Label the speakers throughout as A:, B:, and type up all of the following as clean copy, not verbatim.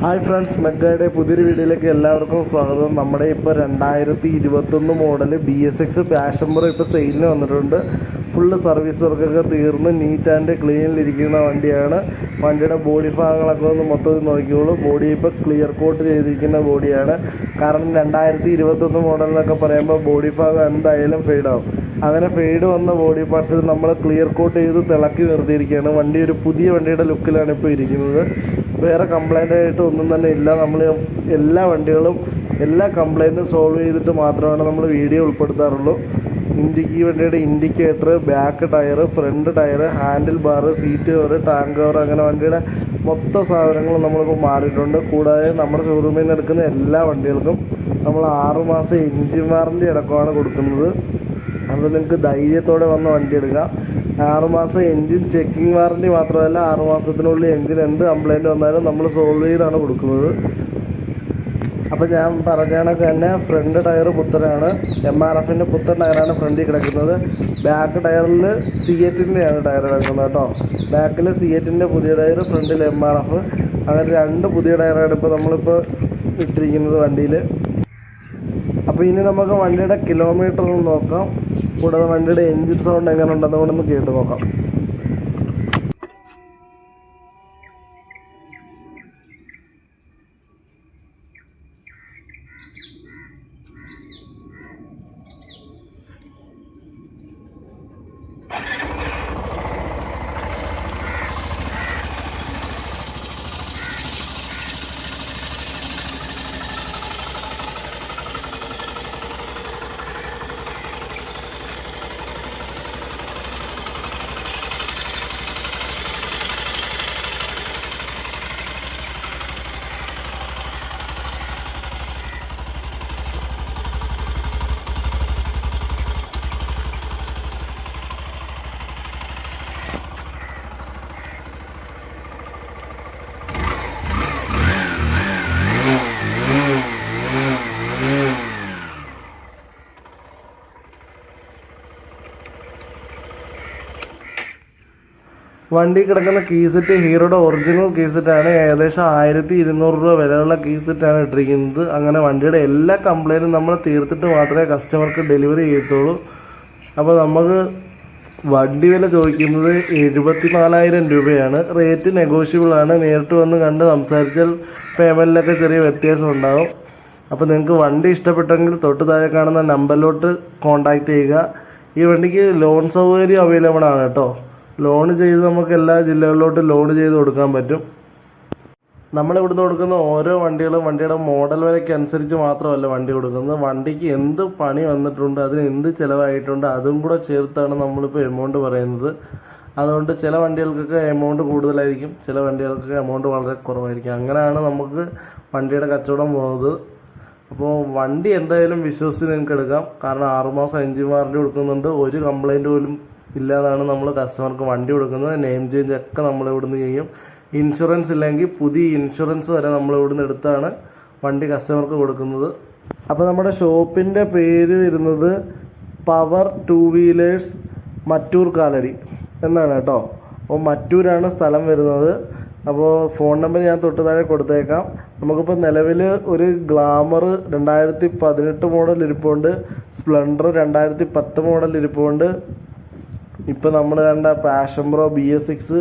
A: Hi friends, മെഗയുടെ പുതിയൊരു വീഡിയോയിലേക്ക് എല്ലാവർക്കും സ്വാഗതം. നമ്മുടെ ഇപ്പോൾ 2021 മോഡൽ BS6 പാഷൻ പ്രോ ഇപ്പോൾ സെയിലിന് വന്നിട്ടുണ്ട്. ഫുള്ള് സർവീസ് വർക്കൊക്കെ തീർന്ന് നീറ്റ് ആൻഡ് ക്ലീനിലിരിക്കുന്ന വണ്ടിയാണ്. വണ്ടിയുടെ ബോഡി ഭാഗങ്ങളൊക്കെ ഒന്ന് മൊത്തത്തിൽ നോക്കിയോളൂ. ബോഡി ഇപ്പോൾ ക്ലിയർ കോട്ട് ചെയ്തിരിക്കുന്ന ബോഡിയാണ്. കാരണം 2021 മോഡൽ എന്നൊക്കെ പറയുമ്പോൾ ബോഡി ഭാഗം എന്തായാലും ഫെയ്ഡാവും. അങ്ങനെ ഫെയ്ഡ് വന്ന ബോഡി പാർട്സിൽ നമ്മൾ ക്ലിയർ കോട്ട് ചെയ്ത് തിളക്കി നിർത്തിയിരിക്കുകയാണ്. വണ്ടി ഒരു പുതിയ വണ്ടിയുടെ ലുക്കിലാണ് ഇപ്പോൾ ഇരിക്കുന്നത്. വേറെ കംപ്ലൈൻ്റ് ആയിട്ട് ഒന്നും തന്നെ ഇല്ല. നമ്മൾ എല്ലാ വണ്ടികളും എല്ലാ കംപ്ലൈൻറ്റും സോൾവ് ചെയ്തിട്ട് മാത്രമാണ് നമ്മൾ വീഡിയോ ഉൾപ്പെടുത്താറുള്ളൂ. ഈ വണ്ടിയുടെ indicator, back tyre, front tyre, handle bar, seat cover, tank cover, അങ്ങനെ വണ്ടിയുടെ മൊത്തം സാധനങ്ങളും നമ്മളിപ്പോൾ മാറിയിട്ടുണ്ട്. കൂടാതെ നമ്മുടെ ഷോറൂമിൽ നിന്ന് എടുക്കുന്ന എല്ലാ വണ്ടികൾക്കും നമ്മൾ 6 മാസം എൻജിൻ വാറൻറ്റി അടക്കമാണ് കൊടുക്കുന്നത്. അത് നിങ്ങൾക്ക് ധൈര്യത്തോടെ വന്ന് വണ്ടി എടുക്കാം. 6 മാസം എൻജിൻ ചെക്കിംഗ് വാറൻറ്റി മാത്രമല്ല, 6 മാസത്തിനുള്ളിൽ എൻജിൻ എന്ത് കംപ്ലൈൻറ്റ് വന്നാലും നമ്മൾ സോൾവ് ചെയ്താണ് കൊടുക്കുന്നത്. അപ്പോൾ ഞാൻ പറഞ്ഞ കണക്ക് തന്നെ ഫ്രണ്ട് ടയർ പുത്തനാണ്. MRFൻ്റെ പുത്തൻ ടയറാണ് ഫ്രണ്ടിൽ കിടക്കുന്നത്. ബാക്ക് ടയറിൽ സിയറ്റിൻ്റെയാണ് ടയർ കിടക്കുന്നത് കേട്ടോ. ബാക്കിൽ സിയറ്റിൻ്റെ പുതിയ ടയർ, ഫ്രണ്ടിൽ MRF, അങ്ങനെ 2 പുതിയ ടയറാണ് ഇപ്പോൾ നമ്മളിപ്പോൾ ഇട്ടിരിക്കുന്നത് വണ്ടിയിൽ. അപ്പോൾ ഇനി നമുക്ക് വണ്ടിയുടെ കിലോമീറ്റർ ഒന്ന് നോക്കാം. കൂടാതെ വണ്ടിയുടെ എൻജിൻ സൗണ്ട് എങ്ങനെ ഉണ്ടെന്ന് കൂടെ ഒന്ന് കേട്ട് നോക്കാം. വണ്ടി കിടക്കുന്ന കീസെറ്റ് ഹീറോയുടെ ഒറിജിനൽ കീസെറ്റാണ്. ഏകദേശം 1200 രൂപ വിലയുള്ള കീസെറ്റാണ് ഇട്ടിരിക്കുന്നത്. അങ്ങനെ വണ്ടിയുടെ എല്ലാ കംപ്ലൈൻറ്റും നമ്മൾ തീർത്തിട്ട് മാത്രമേ കസ്റ്റമർക്ക് ഡെലിവറി ചെയ്യത്തുള്ളൂ. അപ്പോൾ നമുക്ക് വണ്ടി വില ചോദിക്കുന്നത് 74,000 രൂപയാണ്. റേറ്റ് നെഗോഷ്യബിളാണ്. നേരിട്ട് വന്ന് കണ്ട് സംസാരിച്ചാൽ പേയ്മെൻറ്റിലൊക്കെ ചെറിയ വ്യത്യാസം ഉണ്ടാകും. അപ്പോൾ നിങ്ങൾക്ക് വണ്ടി ഇഷ്ടപ്പെട്ടെങ്കിൽ തൊട്ട് താഴെ കാണുന്ന നമ്പറിലോട്ട് കോൺടാക്റ്റ് ചെയ്യുക. ഈ വണ്ടിക്ക് ലോൺ സൗകര്യം അവൈലബിൾ ആണ് കേട്ടോ. ലോൺ ചെയ്ത് നമുക്ക് എല്ലാ ജില്ലകളിലോട്ടും ലോൺ ചെയ്ത് കൊടുക്കാൻ പറ്റും. നമ്മളിവിടുന്ന് കൊടുക്കുന്ന ഓരോ വണ്ടികളും വണ്ടിയുടെ മോഡൽ വിലയ്ക്ക് അനുസരിച്ച് മാത്രമല്ല വണ്ടി കൊടുക്കുന്നത്. വണ്ടിക്ക് എന്ത് പണി വന്നിട്ടുണ്ട്, അതിന് എന്ത് ചിലവായിട്ടുണ്ട്, അതും കൂടെ ചേർത്താണ് നമ്മളിപ്പോൾ എമൗണ്ട് പറയുന്നത്. അതുകൊണ്ട് ചില വണ്ടികൾക്കൊക്കെ എമൗണ്ട് കൂടുതലായിരിക്കും, ചില വണ്ടികൾക്ക് എമൗണ്ട് വളരെ കുറവായിരിക്കും. അങ്ങനെയാണ് നമുക്ക് വണ്ടിയുടെ കച്ചവടം പോകുന്നത്. അപ്പോൾ വണ്ടി എന്തായാലും വിശ്വസിച്ച് നിങ്ങൾക്ക് എടുക്കാം. കാരണം 6 മാസം എൻജിൻ വാറൻറ്റി കൊടുക്കുന്നുണ്ട്. ഒരു കംപ്ലൈൻറ്റ് പോലും ഇല്ലാതാണ് നമ്മൾ കസ്റ്റമർക്ക് വണ്ടി കൊടുക്കുന്നത്. നെയിം ചേഞ്ച് ഒക്കെ നമ്മൾ ഇവിടുന്ന് ചെയ്യും. ഇൻഷുറൻസ് ഇല്ലെങ്കിൽ പുതിയ ഇൻഷുറൻസ് വരെ നമ്മൾ ഇവിടുന്ന് എടുത്താണ് വണ്ടി കസ്റ്റമർക്ക് കൊടുക്കുന്നത്. അപ്പോൾ നമ്മുടെ ഷോപ്പിൻ്റെ പേര് വരുന്നത് പവർ 2 വീലേഴ്സ് മറ്റൂർ കാലടി എന്നാണ് കേട്ടോ. അപ്പോൾ മറ്റൂരാണ് സ്ഥലം വരുന്നത്. അപ്പോൾ ഫോൺ നമ്പർ ഞാൻ തൊട്ട് താഴെ കൊടുത്തേക്കാം. നമുക്കിപ്പോൾ നിലവിൽ ഒരു ഗ്ലാമർ 2018 മോഡൽ ഇരിപ്പുണ്ട്, സ്പ്ലെൻഡർ 2010 മോഡൽ ഇരിപ്പുണ്ട്. ഇപ്പോൾ നമ്മൾ കണ്ട പാഷൻ പ്രോ BS6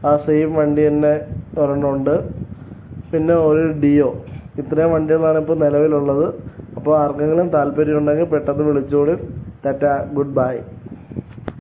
A: ആ സെയിം വണ്ടി തന്നെ ഒരെണ്ണമുണ്ട്. പിന്നെ ഒരു ഡിയോ. ഇത്രയും വണ്ടികളാണ് ഇപ്പോൾ നിലവിലുള്ളത്. അപ്പോൾ ആർക്കെങ്കിലും താല്പര്യമുണ്ടെങ്കിൽ പെട്ടെന്ന് വിളിച്ചോളൂ. Tata, good bye.